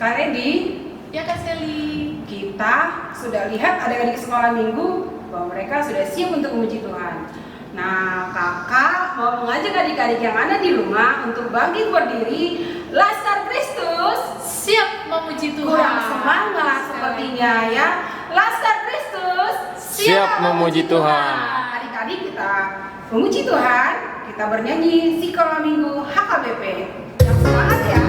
Kak Redi, Ya Kak Seli. kita sudah lihat adik-adik sekolah minggu bahwa mereka sudah siap untuk memuji Tuhan. Nah, kakak mau mengajak adik-adik yang ada di rumah untuk bangkit berdiri. Laskar Kristus Siap memuji Tuhan. kurang semangat sepertinya ya. Laskar Kristus Siap memuji Tuhan. Adik-adik kita memuji Tuhan, kita bernyanyi sekolah minggu HKBP. Yang semangat ya.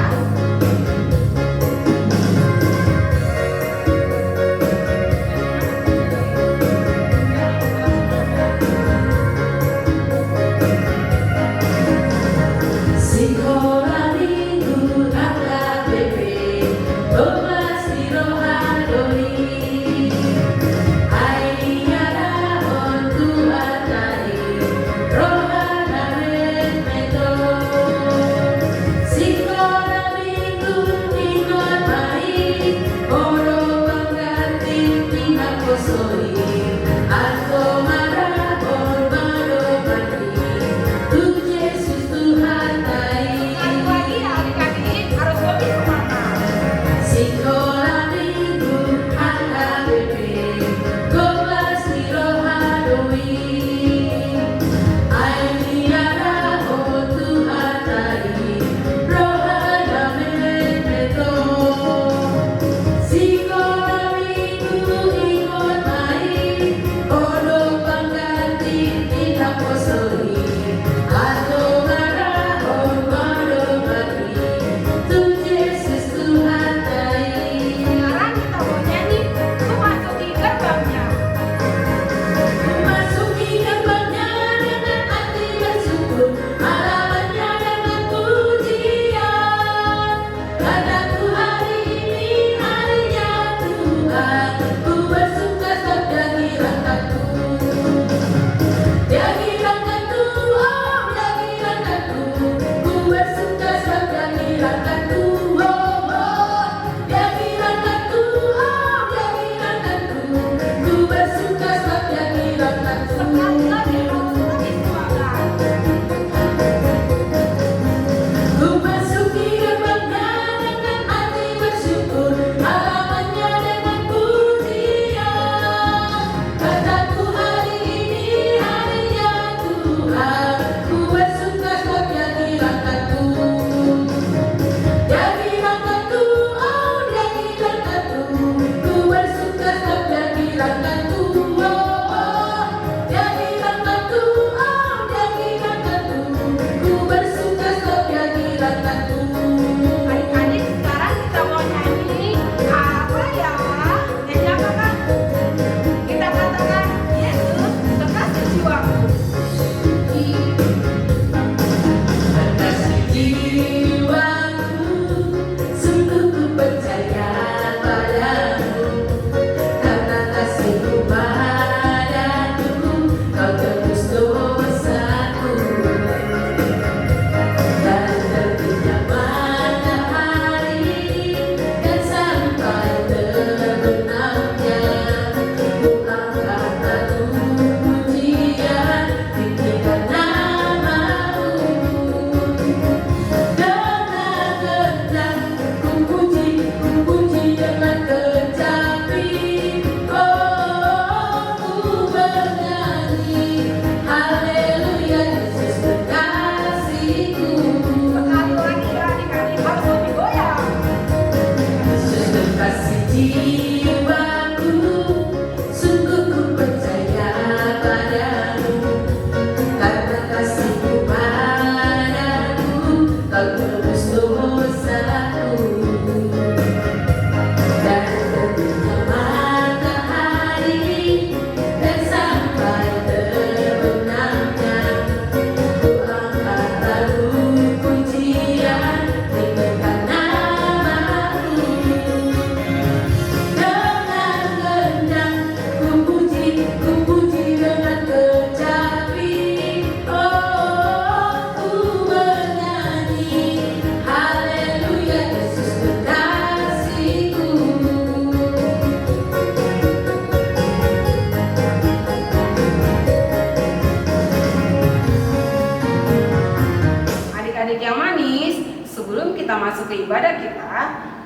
Adik-adik yang manis, sebelum kita masuk ke ibadah kita,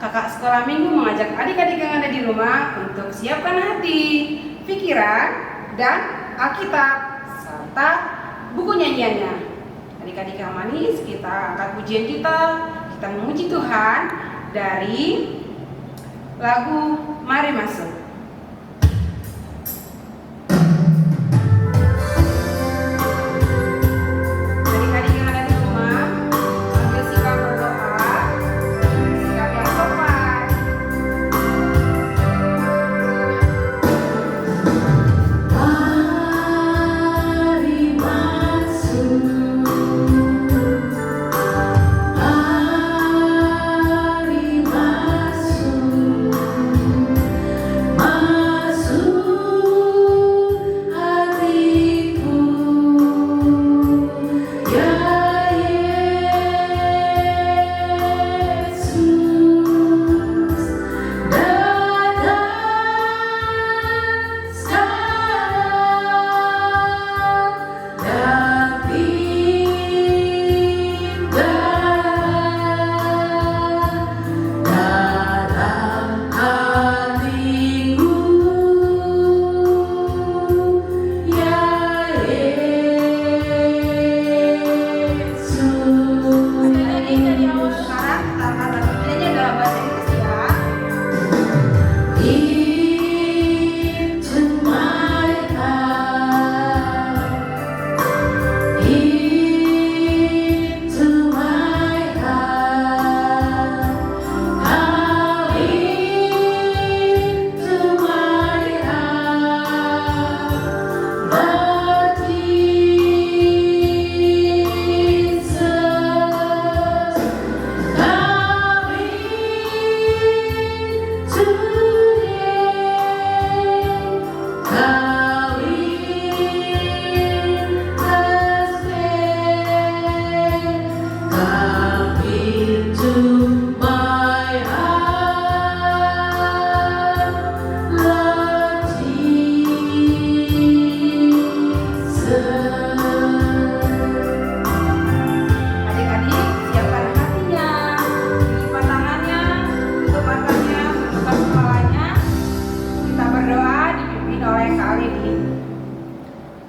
kakak sekolah minggu mengajak adik-adik yang ada di rumah untuk siapkan hati, pikiran, dan Alkitab, serta buku nyanyiannya. Adik-adik yang manis, kita angkat pujian kita memuji Tuhan dari lagu Mari Masuk.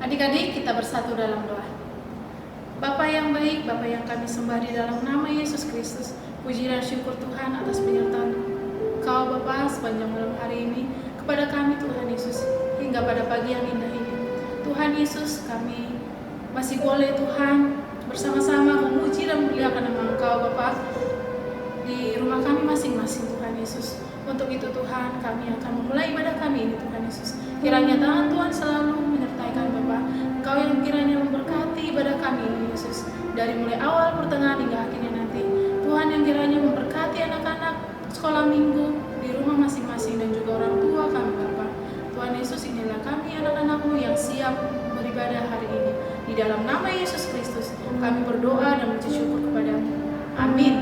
Adik-adik, kita bersatu dalam doa. Bapa yang baik, Bapa yang kami sembah di dalam nama Yesus Kristus, puji dan syukur Tuhan atas penyertaan Kau Bapa sepanjang malam hari ini kepada kami Tuhan Yesus, hingga pada pagi yang indah ini. Tuhan Yesus, kami masih boleh Tuhan bersama-sama memuji dan memuliakan nama Engkau Bapa di rumah kami masing-masing Tuhan Yesus. Untuk itu Tuhan, kami akan memulai ibadah kami ini Tuhan Yesus. Kiranya tangan Tuhan selalu menyertai kami Bapa. Engkau yang kiranya memberkati ibadah kami ini Yesus, dari mulai awal, pertengahan hingga akhirnya nanti. Tuhan yang kiranya memberkati anak-anak sekolah minggu di rumah masing-masing dan juga orang tua kami Bapa. Tuhan Yesus, inilah kami anak-anak-Mu yang siap beribadah hari ini. Di dalam nama Yesus Kristus kami berdoa dan mengucap syukur kepada-Mu. Amin.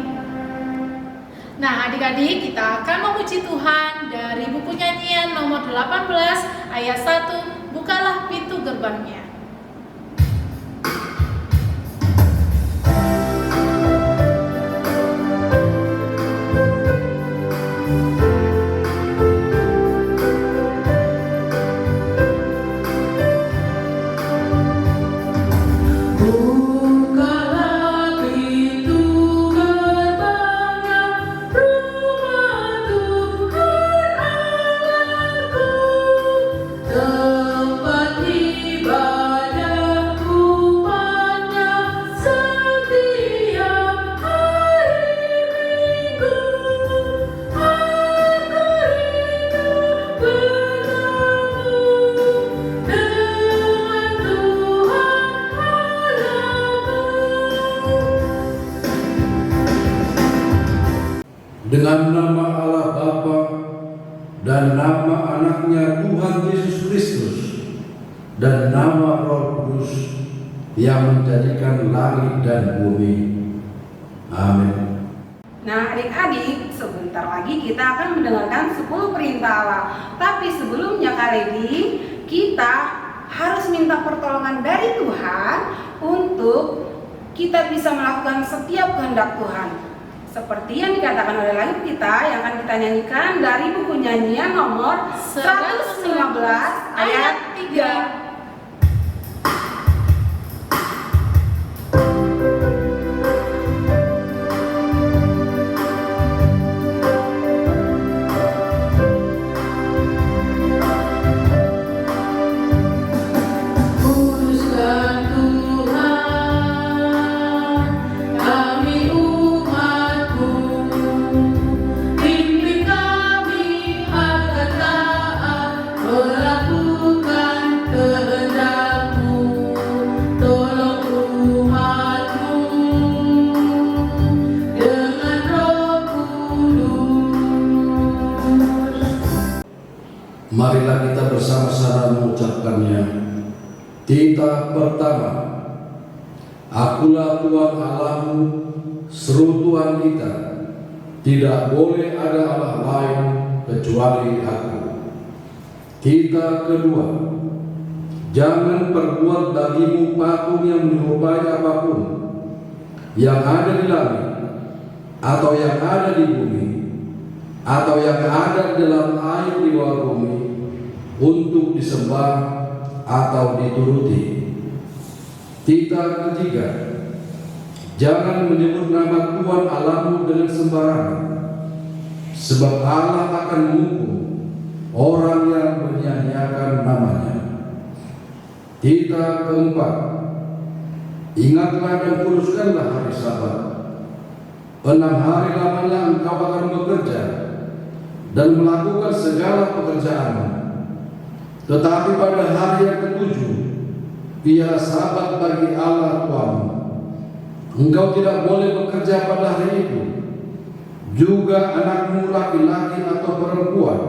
Nah, adik-adik, kita akan memuji Tuhan dari buku nyanyian nomor 18 ayat 1, bukalah pintu gerbangnya. Dengan nama Allah Bapa dan nama anaknya Tuhan Yesus Kristus dan nama Roh Kudus yang menjadikan langit dan bumi. Amin. Nah, adik-adik, sebentar lagi kita akan mendengarkan 10 perintah Allah. Tapi sebelumnya kali ini kita harus minta pertolongan dari Tuhan untuk kita bisa melakukan setiap kehendak Tuhan. Seperti yang dikatakan oleh lagu kita yang akan kita nyanyikan dari buku nyanyian nomor 115 ayat 3. Marilah kita bersama-sama mengucapkannya. Titah pertama. Akulah Tuhan Allahmu, seru Tuhan kita. Tidak boleh ada Allah lain kecuali Aku. Titah kedua. Jangan perbuat bagimu patung yang menyerupai apapun yang ada di langit, atau yang ada di bumi, atau yang ada di dalam air di bawah bumi, untuk disembah atau dituruti. Titah ketiga. Jangan menyebut nama Tuhan Allahmu dengan sembarangan, sebab Allah akan menghukum orang yang menyia-nyiakan namanya. Titah keempat. Ingatlah dan kuduskanlah hari Sabat. 6 hari lamanya engkau akan bekerja dan melakukan segala pekerjaanmu. Tetapi pada hari yang ketujuh, ialah Sabat bagi Allah Tuhanmu. Engkau tidak boleh bekerja pada hari itu, juga anakmu laki-laki atau perempuan,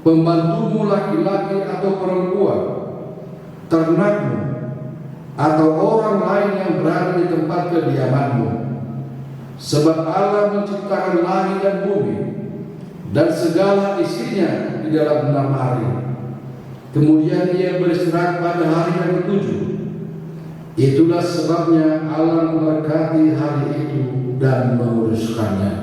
pembantumu laki-laki atau perempuan, ternakmu, atau orang lain yang berada di tempat kediamanmu. Sebab Allah menciptakan langit dan bumi dan segala isinya di dalam 6 hari. Kemudian Ia beristirahat pada hari yang ketujuh. Itulah sebabnya Allah memberkati hari itu dan menguduskannya.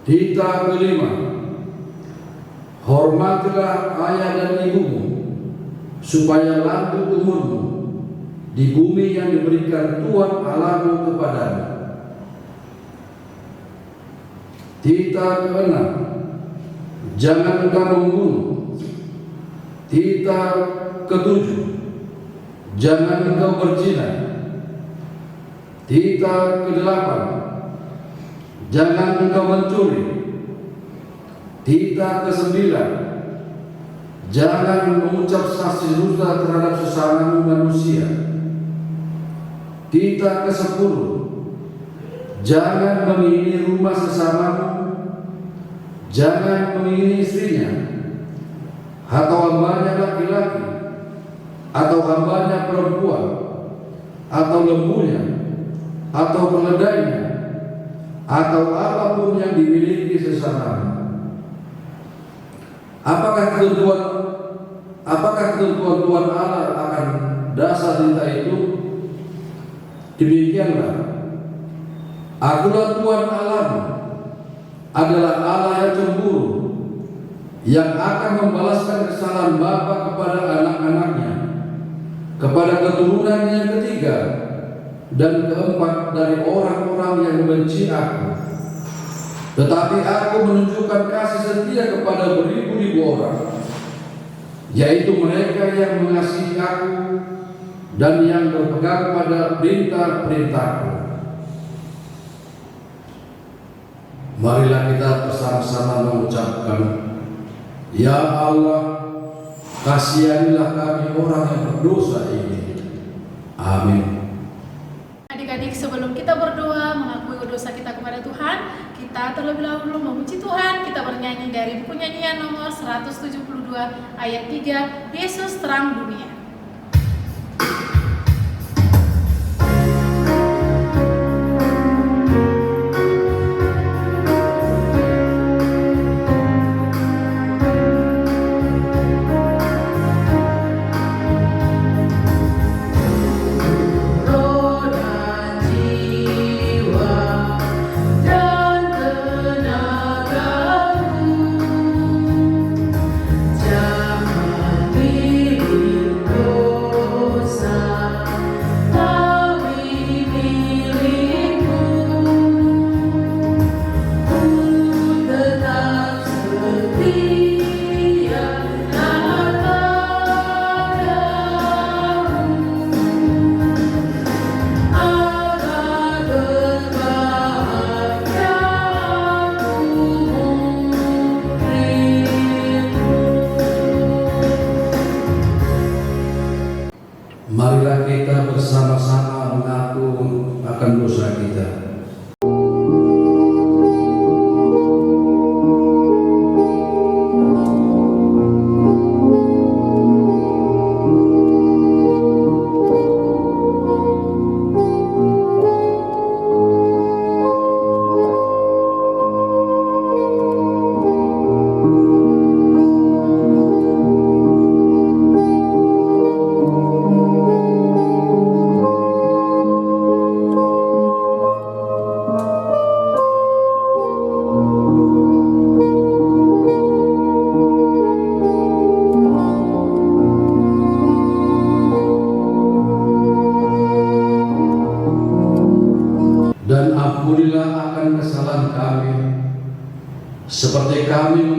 Titah kelima. Hormatilah ayah dan ibumu, supaya lanjut umurmu di bumi yang diberikan Tuhan Allahmu kepadamu. Titah keenam. Jangan engkau membunuh. Titah ketujuh. Jangan engkau berzina. Titah kedelapan. Jangan engkau mencuri. Titah kesembilan. Jangan mengucap saksi dusta terhadap sesamamu manusia. Titah ke-10. Jangan mengingini rumah sesamamu. Jangan mengingini istrinya, atau hambanya laki-laki, atau hambanya perempuan, atau lembunya, atau keledainya, atau apapun yang dimiliki sesamamu. Apakah ketentuan Tuhan Allah akan dasar titah itu? Demikianlah, Akulah Tuhan Allahmu, adalah Allah yang cemburu, yang akan membalaskan kesalahan bapa kepada anak-anaknya, kepada keturunan yang ketiga dan keempat dari orang-orang yang membenci Aku. Tetapi Aku menunjukkan kasih setia kepada beribu-ribu orang, yaitu mereka yang mengasihi Aku dan yang berpegang pada perintah-perintah-Ku. Marilah kita bersama-sama mengucapkan, Ya Allah, kasihanilah kami orang yang berdosa ini. Amin. Adik-adik, sebelum kita berdoa mengakui dosa kita kepada Tuhan, kita terlebih dahulu memuji Tuhan. Kita bernyanyi dari buku nyanyian nomor 172 ayat 3, Yesus terang dunia.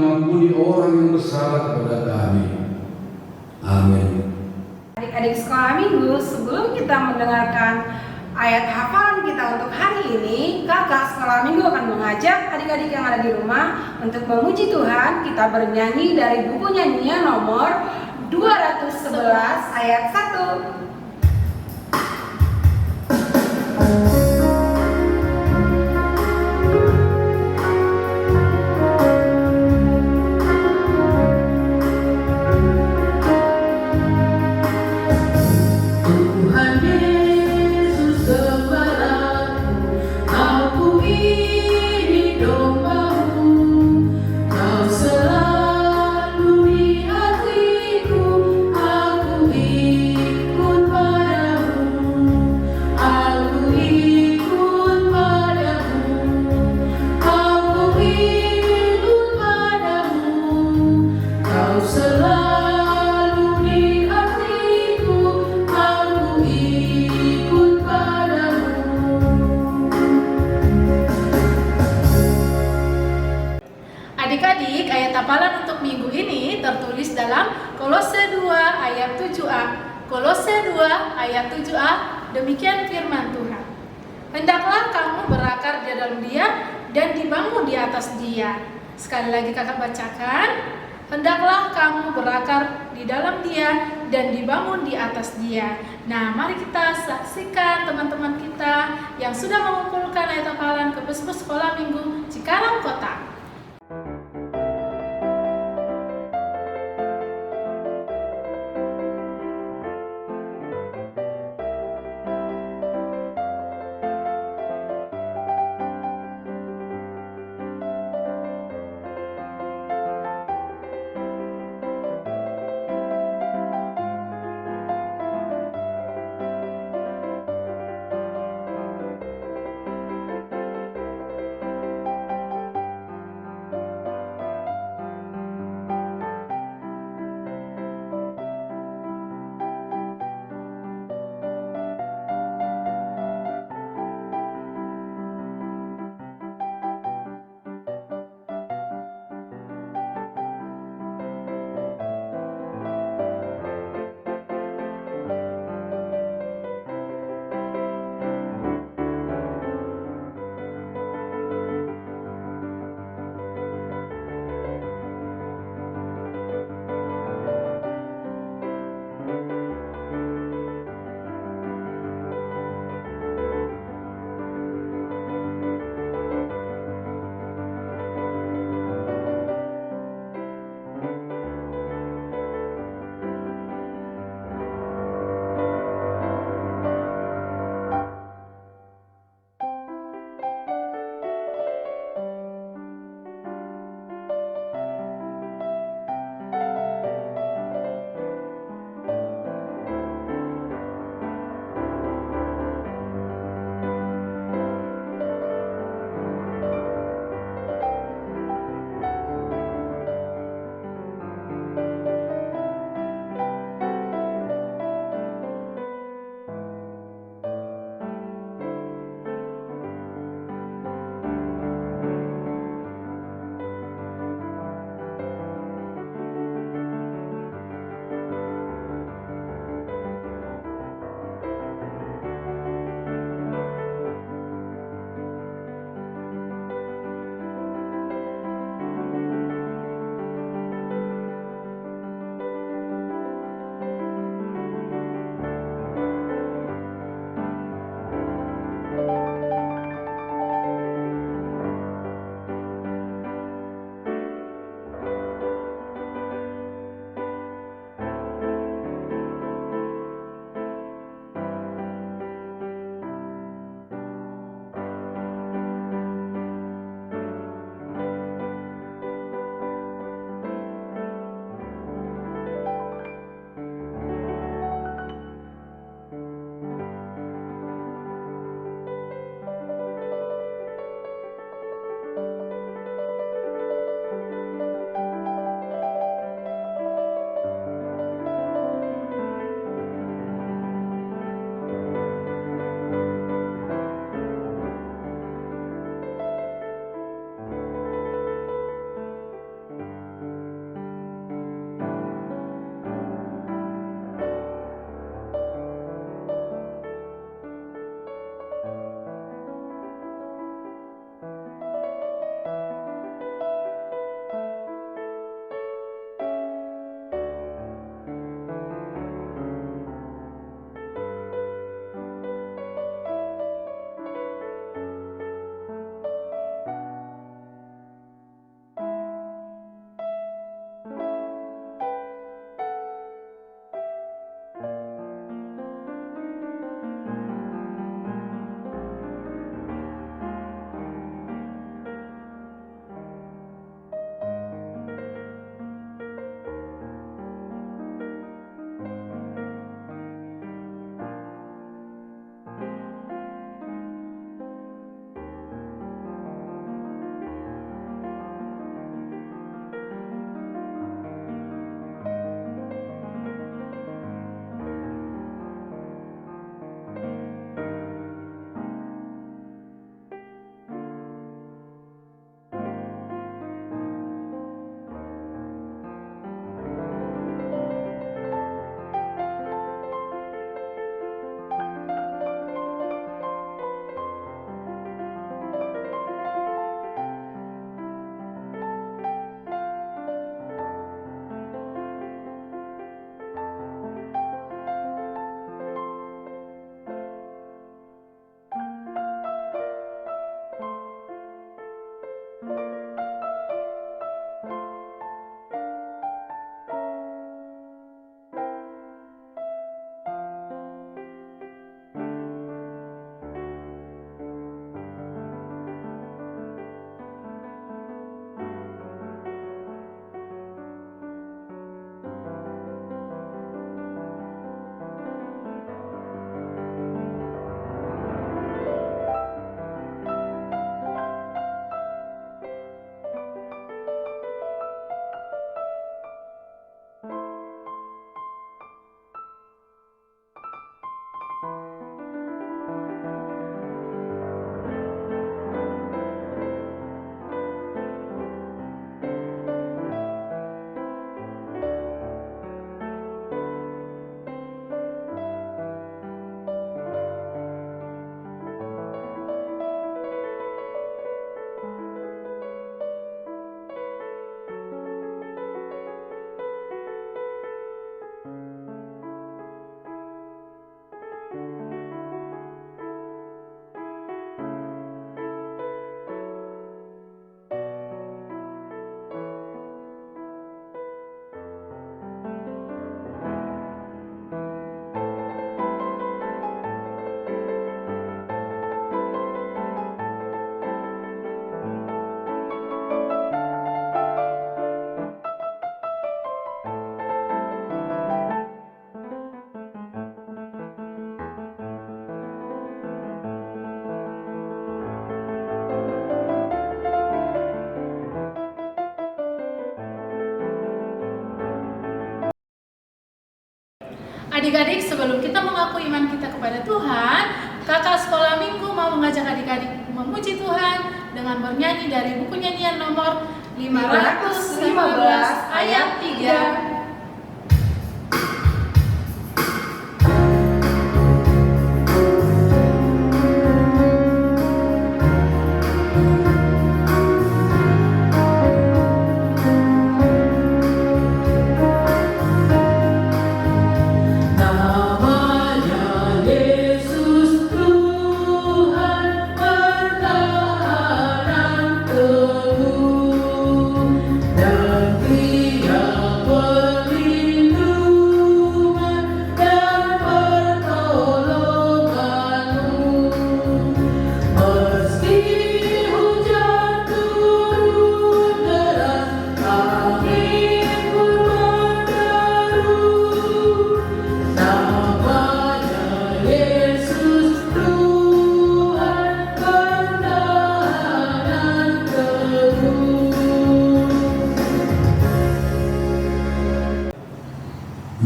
mengampuni orang yang bersalah kepada kami. Amin. Adik-adik sekolah minggu, sebelum kita mendengarkan ayat hafalan kita untuk hari ini, kakak sekolah minggu akan mengajak adik-adik yang ada di rumah untuk memuji Tuhan. Kita bernyanyi dari buku nyanyian nomor 211 ayat 1. Adik-adik, ayat hafalan untuk minggu ini tertulis dalam Kolose 2 ayat 7a. Kolose 2 ayat 7a, demikian firman Tuhan. Hendaklah kamu berakar di dalam Dia dan dibangun di atas Dia. Sekali lagi kakak bacakan. Hendaklah kamu berakar di dalam Dia dan dibangun di atas Dia. Nah, mari kita saksikan teman-teman kita yang sudah mengumpulkan ayat hafalan ke Bus-Bus Sekolah Minggu Cikarang Kota. Adik-adik, sebelum kita mengaku iman kita kepada Tuhan, kakak sekolah minggu mau mengajak adik-adik memuji Tuhan dengan bernyanyi dari buku nyanyian nomor 515 ayat 3.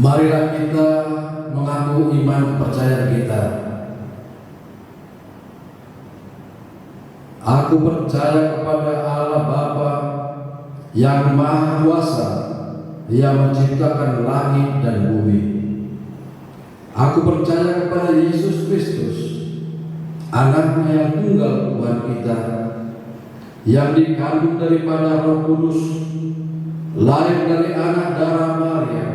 Marilah kita mengaku iman percaya kita. Aku percaya kepada Allah Bapa yang Maha Kuasa, yang menciptakan langit dan bumi. Aku percaya kepada Yesus Kristus, Anaknya yang tunggal Tuhan kita, yang dikandung daripada Roh Kudus, lahir dari anak darah Maria,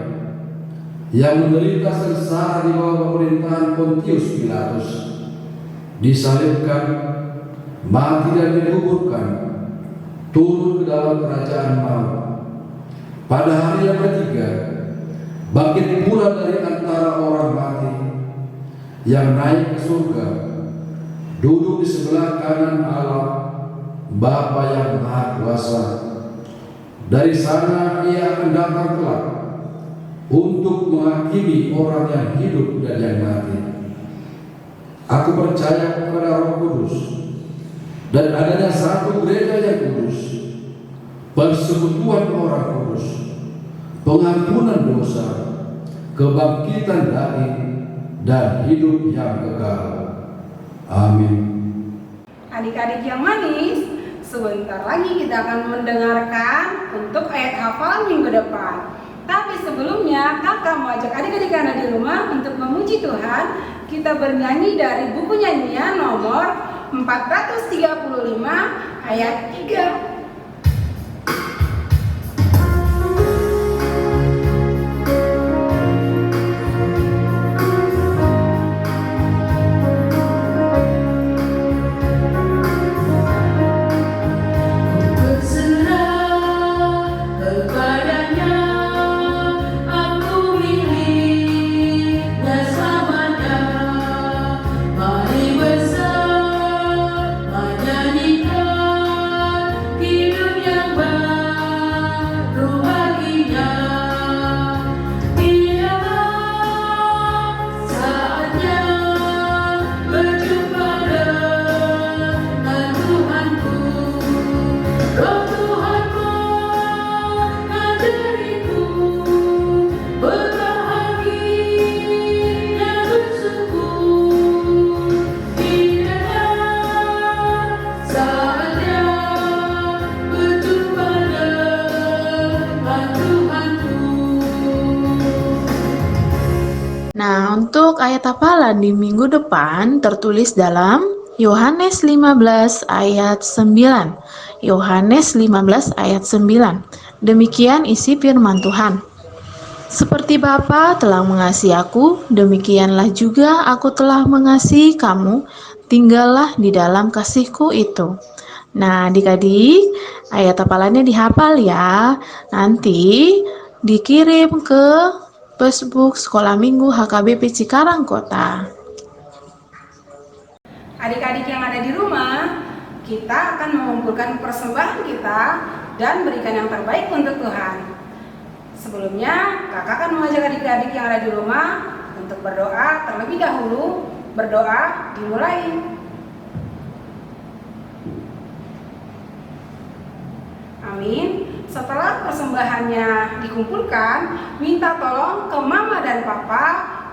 yang menderita sengsara di bawah pemerintahan Pontius Pilatus, disalibkan, mati dan dikuburkan, turun ke dalam kerajaan maut. Pada hari yang ketiga, bangkit pula dari antara orang mati, yang naik ke surga, duduk di sebelah kanan Allah, Bapa yang Maha Kuasa. Dari sana Ia akan datang kelak untuk menghakimi orang yang hidup dan yang mati. Aku percaya kepada Roh Kudus dan adanya satu gereja yang kudus, persekutuan orang kudus, pengampunan dosa, kebangkitan daging, dan hidup yang kekal. Amin. Adik-adik yang manis, sebentar lagi kita akan mendengarkan untuk ayat hafalan minggu depan. Tapi sebelumnya, kakak mau ajak adik-adik Anda di rumah untuk memuji Tuhan. Kita bernyanyi dari buku nyanyian nomor 435 ayat 3. Nah, untuk ayat hafalan di minggu depan tertulis dalam Yohanes 15 ayat 9. Yohanes 15 ayat 9. Demikian isi firman Tuhan. Seperti Bapa telah mengasihi aku, demikianlah juga aku telah mengasihi kamu. Tinggallah di dalam kasihku itu. Nah, adik-adik, ayat hafalannya dihafal ya. Nanti dikirim ke Facebook Sekolah Minggu HKBP Cikarang Kota. Adik-adik yang ada di rumah, kita akan mengumpulkan persembahan kita dan berikan yang terbaik untuk Tuhan. Sebelumnya, kakak akan mengajak adik-adik yang ada di rumah untuk berdoa terlebih dahulu. Berdoa dimulai. Amin. Setelah persembahannya dikumpulkan, minta tolong ke mama dan papa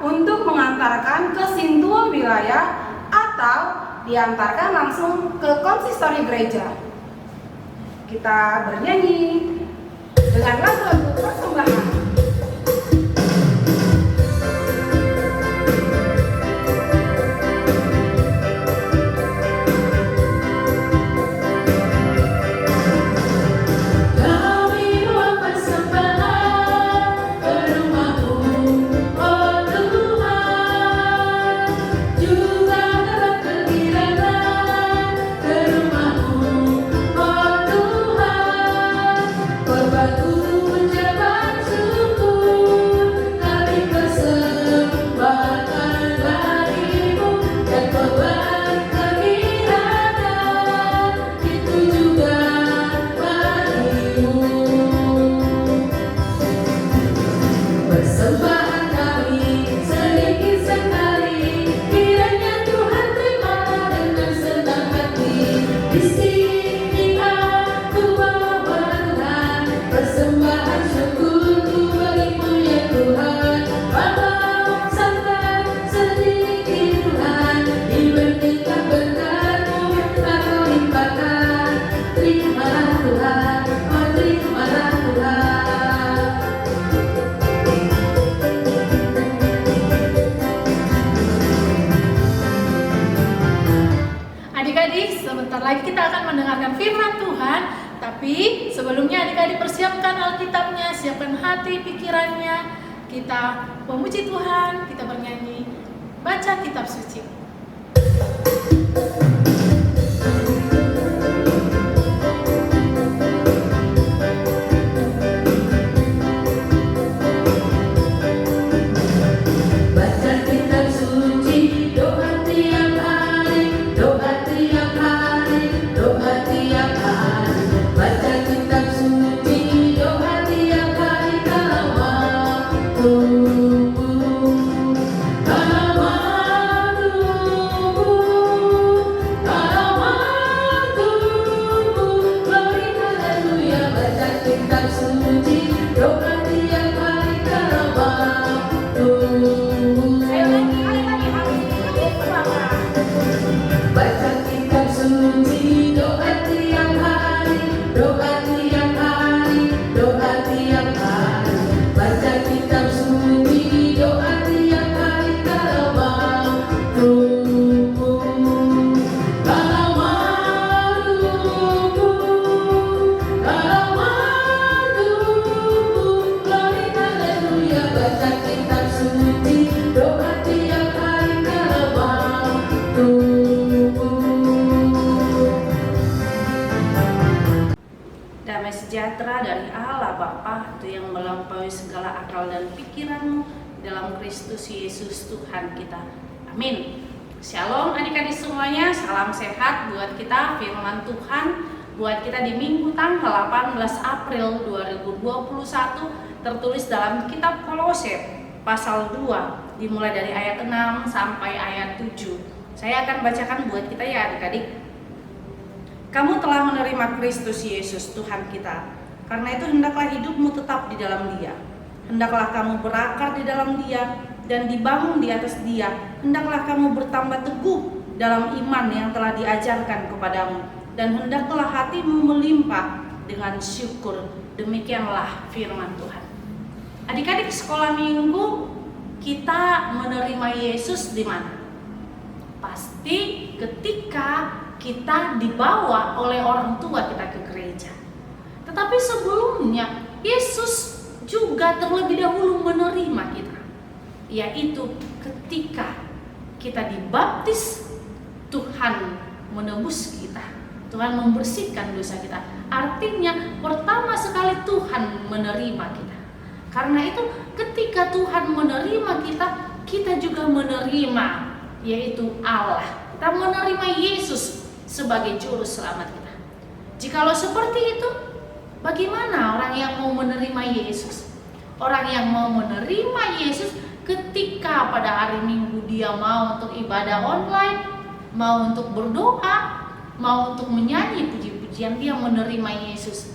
untuk mengantarkan ke sintua wilayah atau diantarkan langsung ke konsistori gereja. Kita bernyanyi dengan lagu persembahan. Adik-adik, sebentar lagi kita akan mendengarkan firman Tuhan. Tapi sebelumnya adik-adik persiapkan Alkitabnya, siapkan hati, pikirannya. Kita memuji Tuhan, kita bernyanyi, baca kitab suci. Damai sejahtera dari Allah Bapa itu yang melampaui segala akal dan pikiranmu dalam Kristus Yesus Tuhan kita. Amin. Shalom adik-adik semuanya, salam sehat buat kita, firman Tuhan buat kita di Minggu tanggal 18 April 2021 tertulis dalam kitab Kolose pasal 2 dimulai dari ayat 6 sampai ayat 7. Saya akan bacakan buat kita ya adik-adik. Kamu telah menerima Kristus Yesus Tuhan kita. Karena itu hendaklah hidupmu tetap di dalam Dia. Hendaklah kamu berakar di dalam Dia dan dibangun di atas Dia. Hendaklah kamu bertambah teguh dalam iman yang telah diajarkan kepadamu. Dan hendaklah hatimu melimpah dengan syukur. Demikianlah firman Tuhan. Adik-adik sekolah minggu, kita menerima Yesus di mana? Pasti ketika kita dibawa oleh orang tua kita ke gereja. Tetapi sebelumnya Yesus juga terlebih dahulu menerima kita, yaitu ketika kita dibaptis, Tuhan menebus kita, Tuhan membersihkan dosa kita. Artinya pertama sekali Tuhan menerima kita. Karena itu ketika Tuhan menerima kita, kita juga menerima, yaitu Allah. Kita menerima Yesus sebagai juru selamat kita. Jikalau seperti itu, bagaimana orang yang mau menerima Yesus? Orang yang mau menerima Yesus ketika pada hari Minggu dia mau untuk ibadah online, mau untuk berdoa, mau untuk menyanyi puji-pujian, dia menerima Yesus.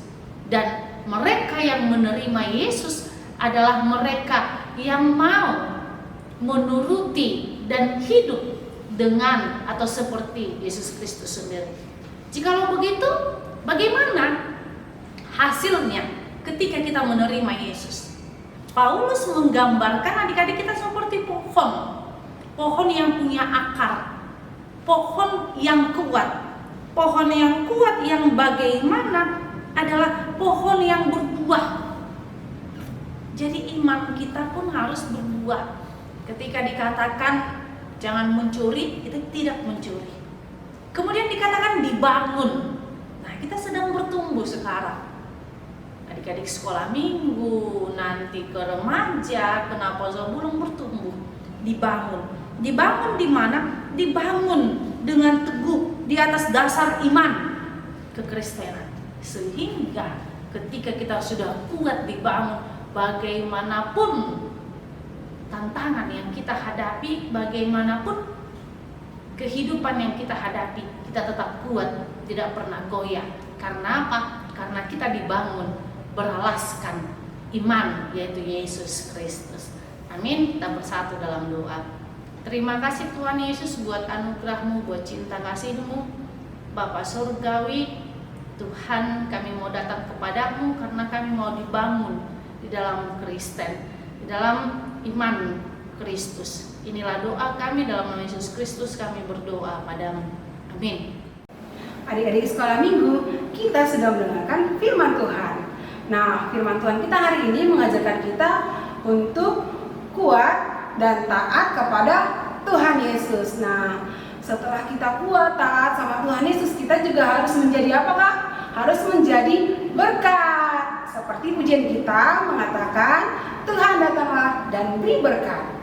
Dan mereka yang menerima Yesus adalah mereka yang mau menuruti dan hidup dengan atau seperti Yesus Kristus sendiri. Jikalau begitu, bagaimana hasilnya ketika kita menerima Yesus? Paulus menggambarkan adik-adik kita seperti pohon yang punya akar, pohon yang kuat yang bagaimana adalah pohon yang berbuah. Jadi iman kita pun harus berbuah. Ketika dikatakan jangan mencuri, itu tidak mencuri. Kemudian dikatakan dibangun. Nah, kita sedang bertumbuh sekarang. Adik-adik sekolah minggu, nanti ke remaja, kenapa belum bertumbuh? Dibangun. Dibangun di mana? Dibangun dengan teguh di atas dasar iman kekristenan. Sehingga ketika kita sudah kuat dibangun, bagaimanapun tantangan yang kita hadapi, bagaimanapun kehidupan yang kita hadapi, kita tetap kuat, tidak pernah goyah. Karena apa? Karena kita dibangun beralaskan iman, yaitu Yesus Kristus. Amin. Kita bersatu dalam doa. Terima kasih Tuhan Yesus buat anugerah-Mu, buat cinta kasih-Mu, Bapa Surgawi. Tuhan, kami mau datang kepadamu karena kami mau dibangun di dalam Kristen, di dalam iman Kristus. Inilah doa kami dalam nama Yesus Kristus, kami berdoa padamu. Amin. Adik-adik sekolah minggu, kita sudah mendengarkan firman Tuhan. Nah, firman Tuhan kita hari ini mengajarkan kita untuk kuat dan taat kepada Tuhan Yesus. Nah, setelah kita kuat, taat sama Tuhan Yesus, kita juga harus menjadi apa, Kak? Harus menjadi berkat. Seperti pujian kita mengatakan, Tuhan datanglah dan beri berkat.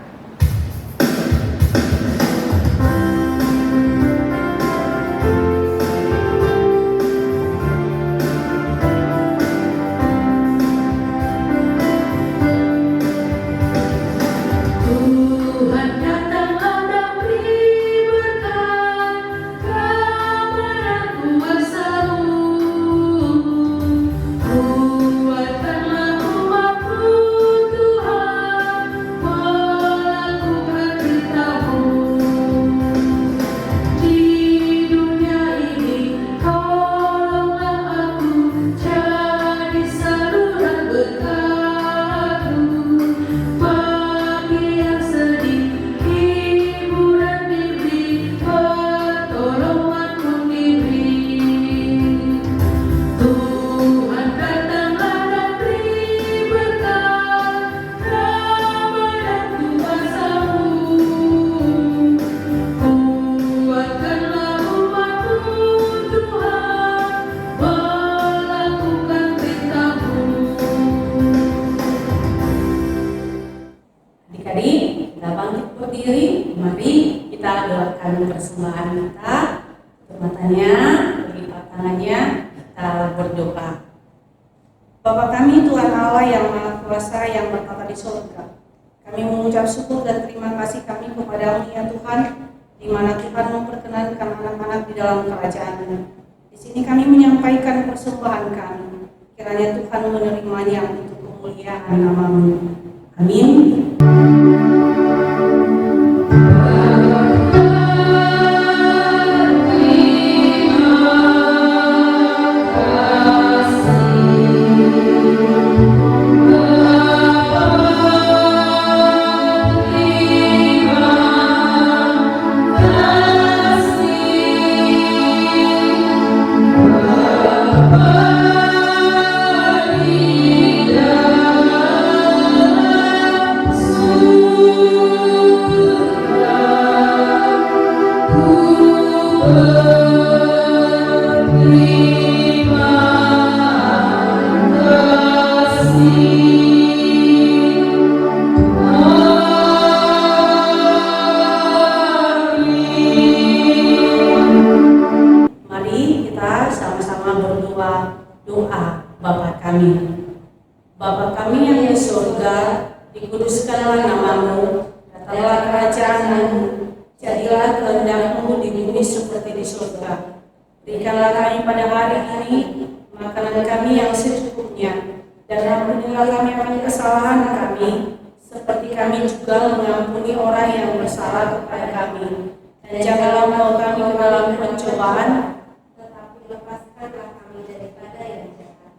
Persembahan kita, matanya, berlipat tangannya, kita berdoa. Bapa kami Tuhan Allah yang Maha Kuasa yang bertata di surga, kami mengucap syukur dan terima kasih kami kepada-Mu ya Tuhan, di mana Tuhan memperkenankan anak-anak di dalam kerajaan-Mu. Di sini kami menyampaikan persembahan kami, kiranya Tuhan menerimanya untuk kemuliaan nama-Mu. Amin. Bapa kami yang di surga, dikuduskanlah nama-Mu, datanglah kerajaan-Mu, jadilah kehendak-Mu di bumi seperti di surga. Berikanlah kami pada hari ini makanan kami yang secukupnya, dan ampunilah kami kesalahan kami, seperti kami juga mengampuni orang yang bersalah kepada kami. Dan janganlah membawa kami ke dalam pencobaan, tetapi lepaskanlah kami daripada yang jahat.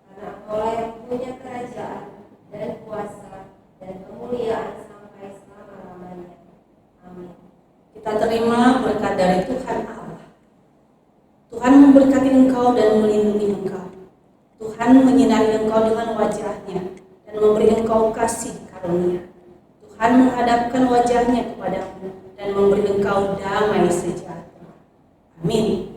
Karena Engkaulah yang punya kerajaan dan kuasa dan kemuliaan sampai selama-lamanya. Amin. kita terima berkat dari Tuhan Allah. Tuhan memberkati engkau dan melindungi engkau. Tuhan menyinari engkau dengan wajah-Nya dan memberi engkau kasih karunia. Tuhan menghadapkan wajah-Nya kepadamu dan memberi engkau damai sejahtera. Amin.